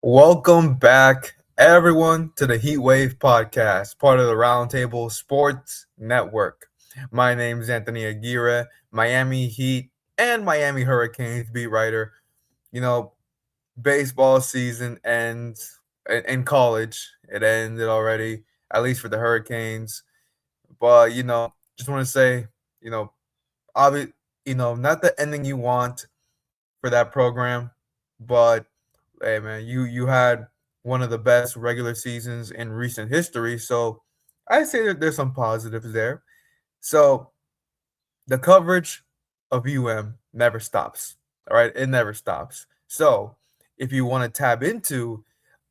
Welcome back, everyone, to the HeatWave Podcast, part of the Roundtable Sports Network. My name is Anthony Aguirre, Miami Heat and Miami Hurricanes beat writer. You know, baseball season ends in college. It ended already, at least for the Hurricanes. But just want to say, you know, obvi- not the ending you want for that program, but hey man, you had one of the best regular seasons in recent history, so I say that there's some positives there. So the coverage of never stops. All right, it never stops. So if you want to tap into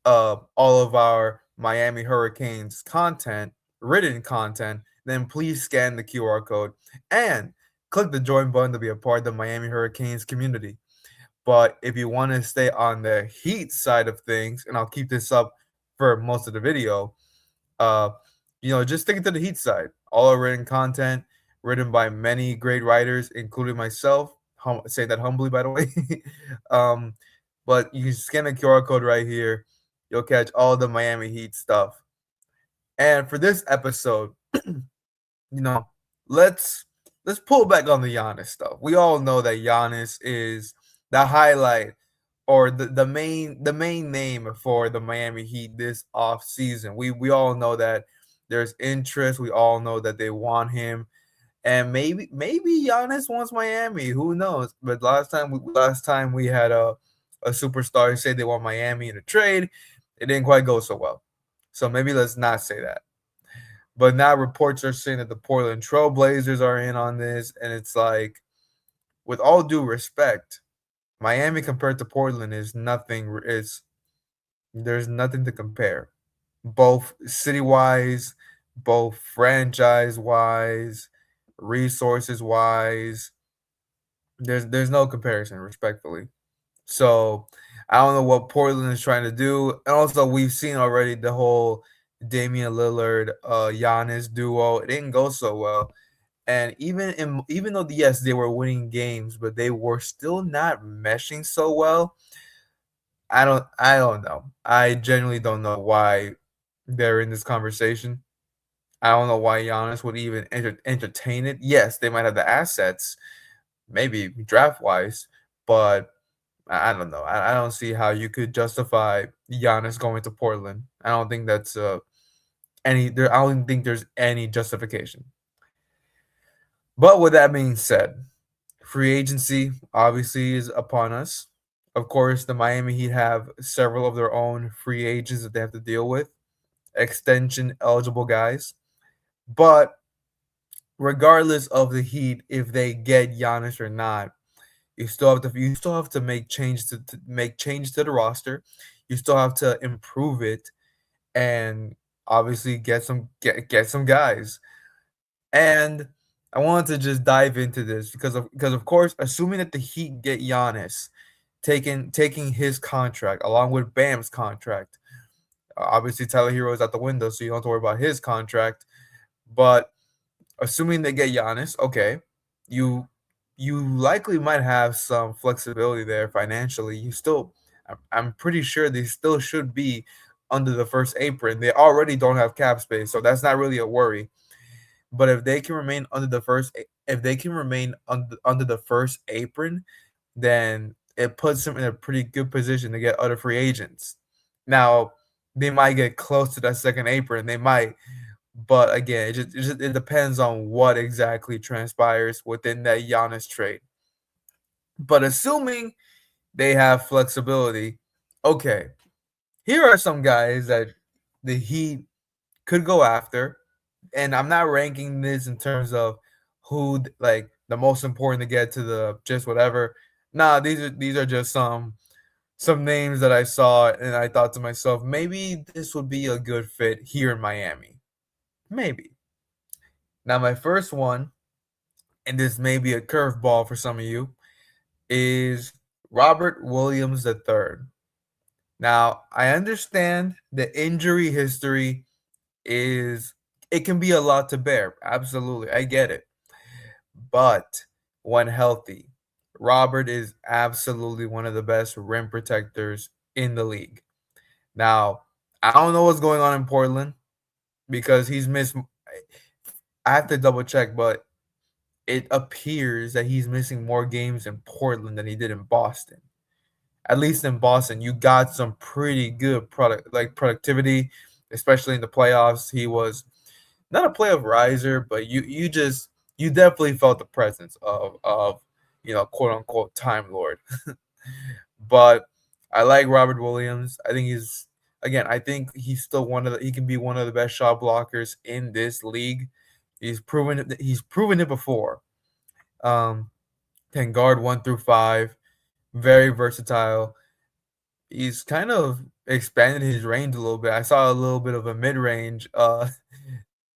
all of our Miami Hurricanes content, written content, then please scan the QR code and click the join button to be a part of the Miami Hurricanes community. But if you want to stay on the Heat side of things, and I'll keep this up for most of the video, uh, just stick it to the Heat side. All our written content, written by many great writers, including myself. Say that humbly, by the way. um, but you can scan the QR code right here. You'll catch all the Miami Heat stuff. And for this episode, you know, let's let's pull back on the Giannis stuff. We all know that Giannis is the highlight or the main name for the Miami Heat this off season. We all know that there's interest. We all know that they want him, and maybe Giannis wants Miami. Who knows? But last time we had a superstar say they want Miami in a trade. It didn't quite go so well. So maybe let's not say that. But now reports are saying that the Portland Trail Blazers are in on this, and it's like, with all due respect, Miami compared to Portland is nothing. Is There's nothing to compare, both city wise, both franchise wise, resources wise. There's no comparison, respectfully. So I don't know what Portland is trying to do, and also we've seen already the whole Damian Lillard, Giannis duo. It didn't go so well. And even though yes they were winning games, but they were still not meshing so well. I don't know. I genuinely don't know why they're in this conversation. I don't know why Giannis would even entertain it. Yes, they might have the assets, maybe draft wise, but I don't know. I don't see how you could justify Giannis going to Portland. I don't think that's any there. I don't think there's any justification. But with that being said, free agency obviously is upon us. Of course, the Miami Heat have several of their own free agents that they have to deal with, extension eligible guys. But regardless of the Heat, if they get Giannis or not, you still have to make change to the roster. You still have to improve it and obviously get some guys. And I wanted to just dive into this because of course, assuming that the Heat get Giannis, taking his contract along with Bam's contract. Obviously, Tyler Hero is out the window, so you don't have to worry about his contract. But assuming they get Giannis, okay, you you likely might have some flexibility there financially. I'm pretty sure they still should be under the first apron. They already don't have cap space, so that's not really a worry. But if they can remain under the first apron, then it puts them in a pretty good position to get other free agents. Now, they might get close to that second apron. They might, but again, it depends on what exactly transpires within that Giannis trade. But assuming they have flexibility, okay, here are some guys that the Heat could go after, and I'm not ranking this in terms of like the most important to get to the just whatever. Nah, these are just some names that I saw, and I thought to myself, maybe this would be a good fit here in Miami. Maybe. Now, my first one, and this may be a curveball for some of you, is Robert Williams III. Now, I understand the injury history is it can be a lot to bear. Absolutely. I get it. But when healthy, Robert is absolutely one of the best rim protectors in the league. Now, I don't know what's going on in Portland because he's missed. I have to double check, but it appears that he's missing more games in Portland than he did in Boston. At least in Boston, you got some pretty good productivity, especially in the playoffs. He was not a playoff riser, but you definitely felt the presence of quote unquote Time Lord. But I like Robert Williams. I think he's still he can be one of the best shot blockers in this league. He's proven it before. Um, can guard 1 through 5, very versatile. He's kind of expanded his range a little bit. I saw a little bit of a mid range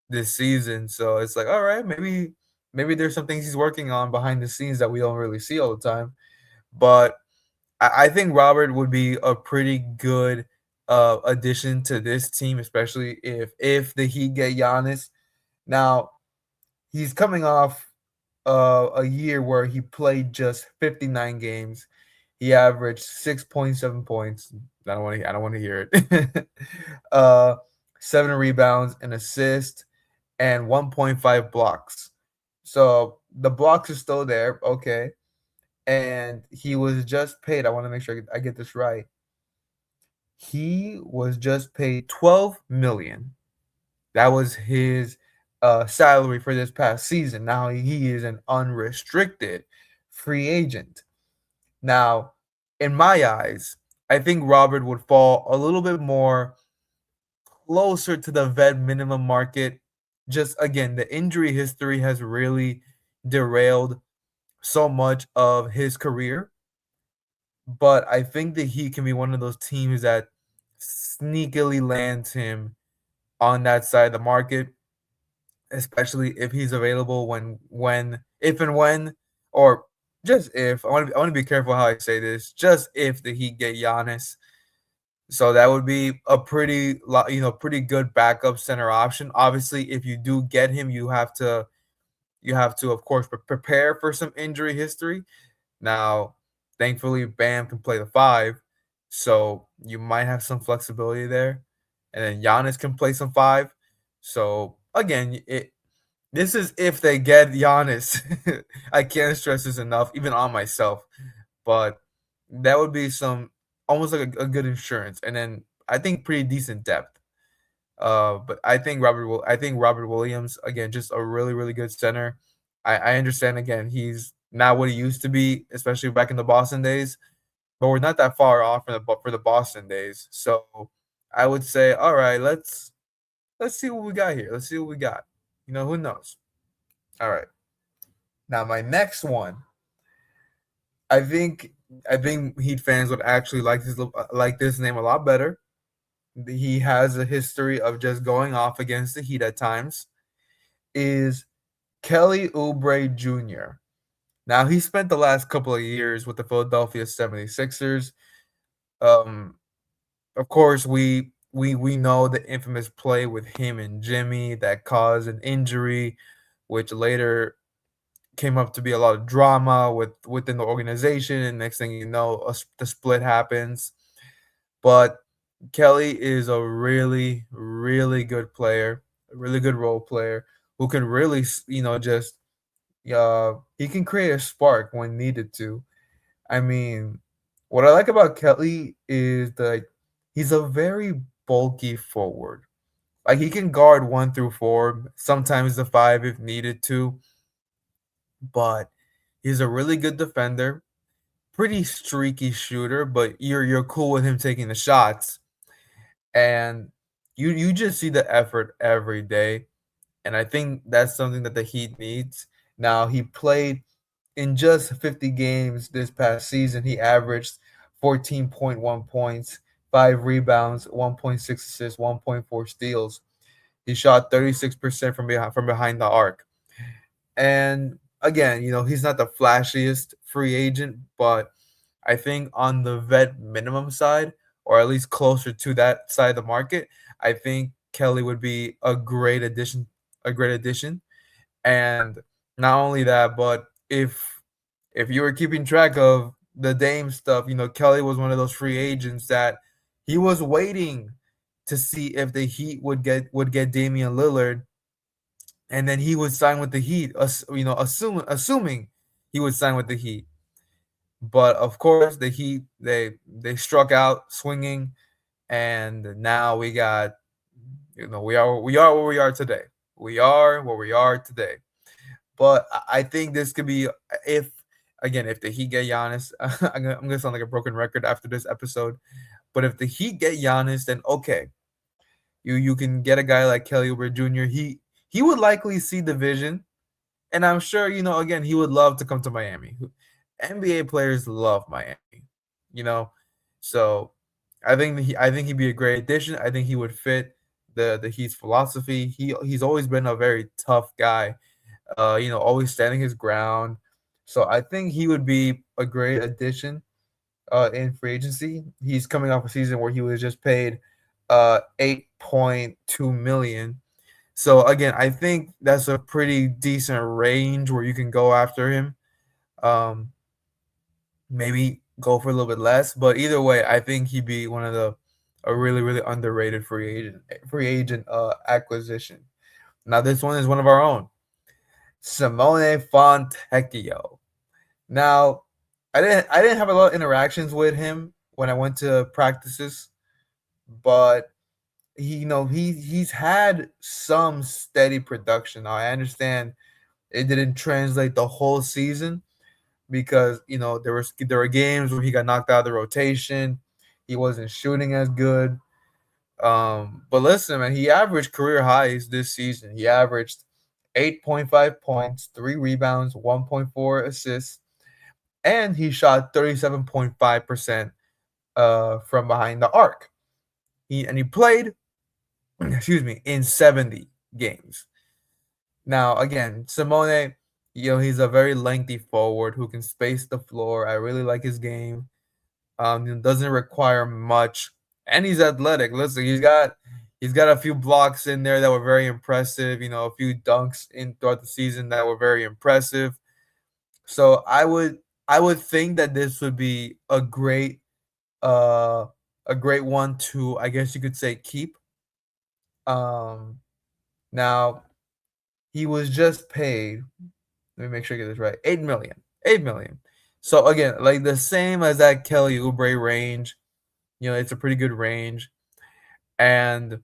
this season, so it's like, all right, maybe there's some things he's working on behind the scenes that we don't really see all the time. But I think Robert would be a pretty good addition to this team, especially if the Heat get Giannis. Now he's coming off a year where he played just 59 games. He averaged 6.7 points. I don't want to hear it. uh, 7 rebounds, an assist, and 1.5 blocks. So the blocks are still there, okay. And he was just paid. I want to make sure I get this right. He was just paid 12 million. That was his salary for this past season. Now he is an unrestricted free agent. Now, in my eyes, I think Robert would fall a little bit more closer to the vet minimum market. Just again, the injury history has really derailed so much of his career. But I think that he can be one of those teams that sneakily lands him on that side of the market, especially if he's available if and when, or just if. I want to be careful how I say this. Just if the Heat get Giannis, so that would be a pretty good backup center option. Obviously, if you do get him, you have to of course prepare for some injury history. Now, thankfully, Bam can play the 5, so you might have some flexibility there, and then Giannis can play some 5. So again, this is if they get Giannis. I can't stress this enough, even on myself. But that would be some almost like a good insurance, and then I think pretty decent depth. But I think Robert Williams again, just a really really good center. I understand again he's not what he used to be, especially back in the Boston days, but we're not that far off for the Boston days. So I would say, all right, let's see what we got here. Let's see what we got. Who knows? All right. Now my next one, I think I think Heat fans would actually like this name a lot better. He has a history of just going off against the Heat at times. Is Kelly Oubre Jr. Now he spent the last couple of years with the Philadelphia 76ers. Um, of course, we know the infamous play with him and Jimmy that caused an injury, which later came up to be a lot of drama within the organization. And next thing you know, the split happens. But Kelly is a really, really good player, a really good role player who can really, just he can create a spark when needed to. I mean, what I like about Kelly is that he's a very bulky forward. Like he can guard 1 through 4, sometimes the 5 if needed to, but he's a really good defender, pretty streaky shooter, but you're cool with him taking the shots, and you just see the effort every day, and I think that's something that the Heat needs. Now he played in just 50 games this past season. He averaged 14.1 points, 5 rebounds, 1.6 assists, 1.4 steals. He shot 36% from behind the arc. And again, he's not the flashiest free agent, but I think on the vet minimum side, or at least closer to that side of the market, I think Kelly would be a great addition. A great addition. And not only that, but if you were keeping track of the Dame stuff, Kelly was one of those free agents that He was waiting to see if the Heat would get Damian Lillard, and then he would sign with the Heat. Assuming he would sign with the Heat. But of course, the Heat they struck out swinging, and now we got we are where we are today. We are where we are today. But I think this could be if again if the Heat get Giannis, I'm gonna sound like a broken record after this episode. But if the Heat get Giannis, then okay, you can get a guy like Kelly Oubre Jr. He would likely see the vision, and I'm sure again he would love to come to Miami. NBA players love Miami, you know. So I think he'd be a great addition. I think he would fit the Heat's philosophy. He's always been a very tough guy, always standing his ground. So I think he would be a great addition in free agency. He's coming off a season where he was just paid 8.2 million. So again, I think that's a pretty decent range where you can go after him. Um, Maybe go for a little bit less, but either way, I think he'd be one of the a really really underrated free agent acquisition. Now this one is one of our own, Simone Fontecchio. Now, I didn't have a lot of interactions with him when I went to practices, but he's had some steady production. Now I understand it didn't translate the whole season because there were games where he got knocked out of the rotation. He wasn't shooting as good. But listen, man, he averaged career highs this season. He averaged 8.5 points, 3 rebounds, 1.4 assists, and he shot 37.5% from behind the arc. He played, excuse me, in 70 games. Now, again, Simone, he's a very lengthy forward who can space the floor. I really like his game. Doesn't require much, and he's athletic. Listen, he's got a few blocks in there that were very impressive. A few dunks in throughout the season that were very impressive. So I would think that this would be uh a great one to, I guess you could say, keep. Um Now he was just paid. Let me make sure I get this right. 8 million. 8 million. So again, like the same as that Kelly Oubre range. It's a pretty good range. And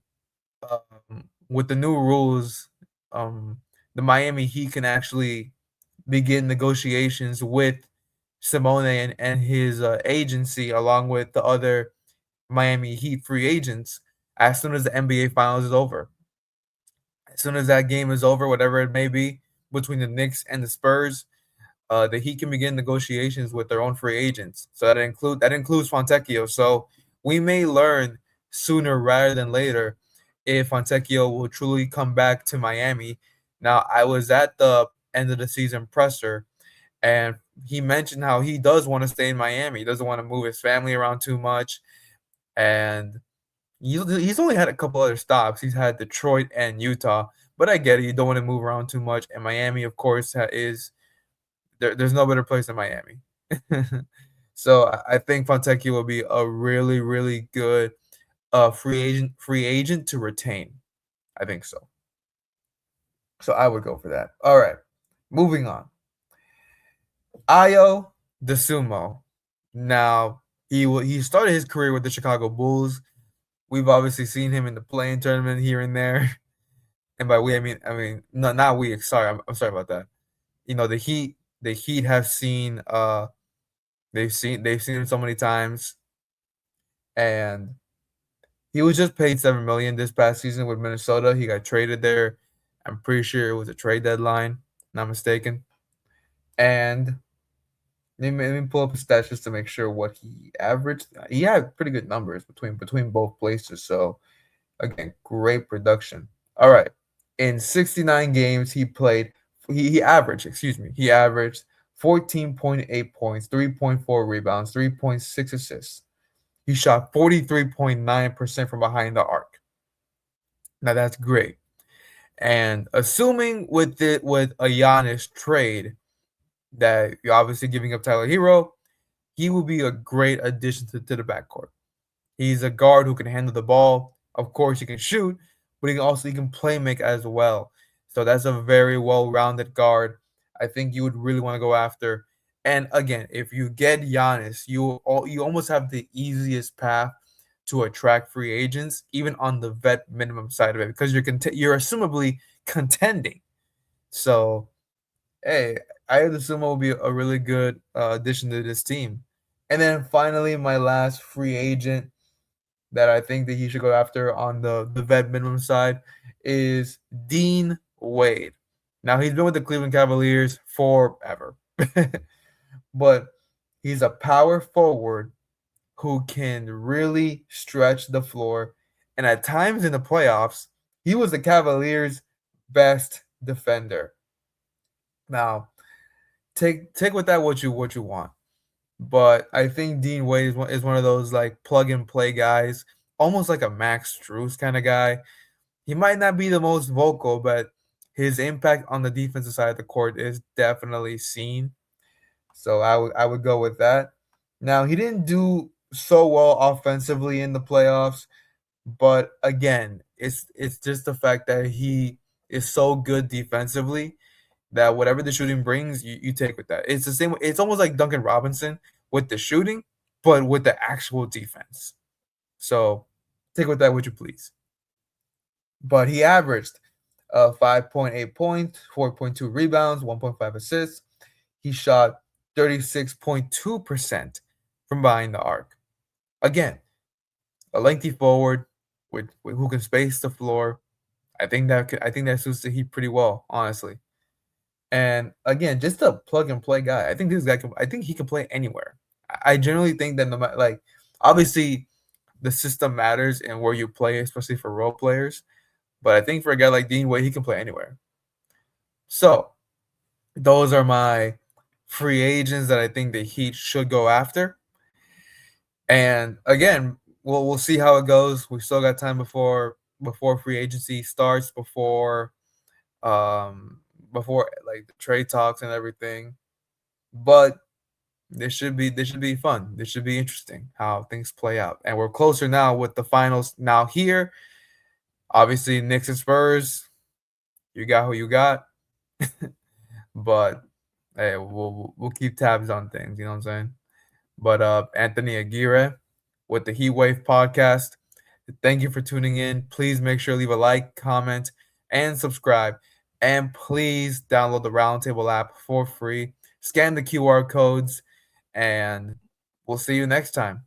with the new rules, the Miami Heat can actually begin negotiations with Simone and his agency, along with the other Miami Heat free agents, as soon as the NBA Finals is over. As soon as that game is over, whatever it may be, between the Knicks and the Spurs, the Heat can begin negotiations with their own free agents. So that includes Fontecchio. So we may learn sooner rather than later if Fontecchio will truly come back to Miami. Now, I was at the end of the season presser, and he mentioned how he does want to stay in Miami. He doesn't want to move his family around too much, and he's only had a couple other stops. He's had Detroit and Utah, but I get it. You don't want to move around too much, and Miami, of course, is there's no better place than Miami. So I think Fontecchio will be a really, really good free agent to retain. I think so. So I would go for that. All right, moving on. Ayo DeSumo. Now he started his career with the Chicago Bulls. We've obviously seen him in the playing tournament here and there, and by we I mean no, not we. Sorry, I'm sorry about that. The Heat have seen they've seen him so many times, and he was just paid 7 million this past season with Minnesota. He got traded there. I'm pretty sure it was a trade deadline, not mistaken. And let me pull up his stats just to make sure what he averaged. He had pretty good numbers between both places. So again, great production. All right. In 69 games he played, he averaged, excuse me, he averaged 14.8 points, 3.4 rebounds, 3.6 assists. He shot 43.9% from behind the arc. Now that's great. And assuming with a Giannis trade that you're obviously giving up Tyler Hero, he will be a great addition to the backcourt. He's a guard who can handle the ball. Of course, he can shoot, but he can play make as well. So that's a very well-rounded guard. I think you would really want to go after. And again, if you get Giannis, you almost have the easiest path to attract free agents, even on the vet minimum side of it, because you're assumably contending. So hey, I would assume it will be a really good addition to this team. And then finally, my last free agent that I think that he should go after on the vet minimum side is Dean Wade. Now he's been with the Cleveland Cavaliers forever, but he's a power forward who can really stretch the floor, and at times in the playoffs, he was the Cavaliers' best defender. Now, take with that what you want. But I think Dean Wade is one of those like plug and play guys, almost like a Max Strus kind of guy. He might not be the most vocal, but his impact on the defensive side of the court is definitely seen. So I would go with that. Now he didn't do so well offensively in the playoffs, but again, it's just the fact that he is so good defensively that whatever the shooting brings, you take with that. It's the same. It's almost like Duncan Robinson with the shooting, but with the actual defense. So take with that what you please. But he averaged 5.8 points, 4.2 rebounds, 1.5 assists. He shot 36.2% from behind the arc. Again, a lengthy forward with who can space the floor. I think that suits the Heat pretty well, honestly. And again, just a plug and play guy. I think he can play anywhere. I generally think that no matter like obviously the system matters and where you play, especially for role players. But I think for a guy like Dean Wade, he can play anywhere. So those are my free agents that I think the Heat should go after. And again, we'll see how it goes. We still got time before free agency starts, um before like the trade talks and everything. But this should be fun. This should be interesting how things play out. And we're closer now with the finals now here. Obviously, Knicks and Spurs, you got who you got. But hey, we'll keep tabs on things, you know what I'm saying? But Anthony Aguirre with the HeatWave Podcast. Thank you for tuning in. Please make sure to leave a like, comment, and subscribe. And please download the Roundtable app for free. Scan the QR codes, and we'll see you next time.